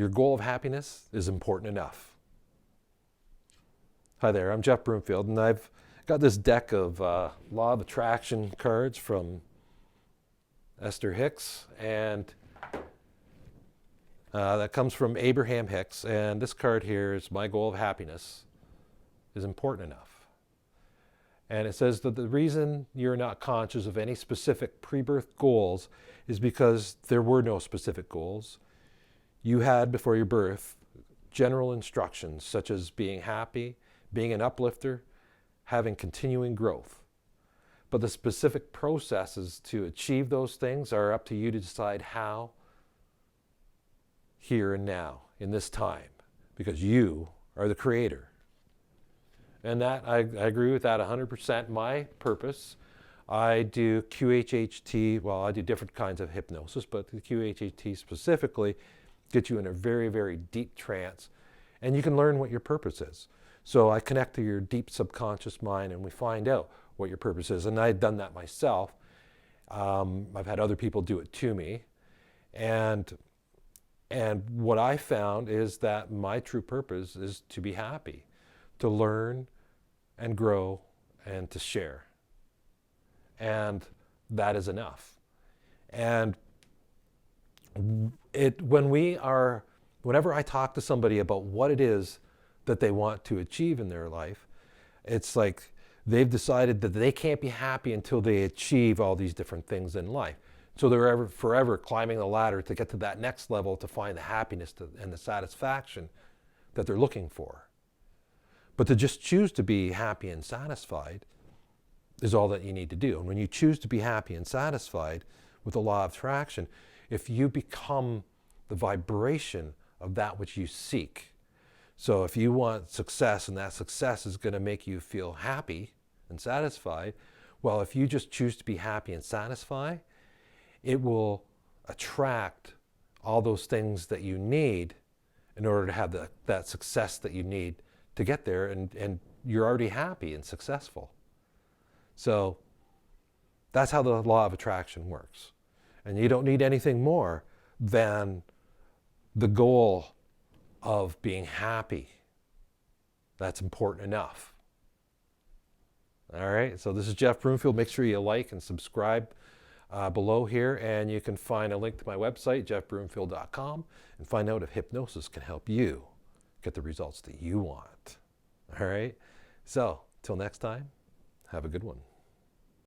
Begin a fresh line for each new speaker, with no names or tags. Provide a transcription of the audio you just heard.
your goal of happiness is important enough. Hi there, I'm Jeff Broomfield, and I've got this deck of Law of Attraction cards from Esther Hicks, and that comes from Abraham Hicks. And this card here is my goal of happiness is important enough. And it says that the reason you're not conscious of any specific pre-birth goals is because there were no specific goals. You had, before your birth, general instructions such as being happy, being an uplifter, having continuing growth. But the specific processes to achieve those things are up to you to decide how, here and now, in this time, because you are the creator. And that, I agree with that 100%. My purpose, I do QHHT, well, I do different kinds of hypnosis, but the QHHT specifically gets you in a very, very deep trance, and you can learn what your purpose is. So I connect to your deep subconscious mind, and we find out what your purpose is. And I've done that myself. I've had other people do it to me. And what I found is that my true purpose is to be happy, to learn and grow and to share. And that is enough. And whenever I talk to somebody about what it is that they want to achieve in their life, it's like they've decided that they can't be happy until they achieve all these different things in life. So they're forever climbing the ladder to get to that next level to find the happiness and the satisfaction that they're looking for. But to just choose to be happy and satisfied is all that you need to do. And when you choose to be happy and satisfied with the law of attraction, if you become the vibration of that which you seek, so if you want success and that success is going to make you feel happy and satisfied, well, if you just choose to be happy and satisfied, it will attract all those things that you need in order to have that success that you need to get there, and you're already happy and successful. So that's how the law of attraction works. And you don't need anything more than the goal of being happy. That's important enough. All right, so this is Jeff Broomfield. Make sure you like and subscribe below here, and you can find a link to my website, jeffbroomfield.com, and find out if hypnosis can help you get the results that you want. All right, so till next time, have a good one.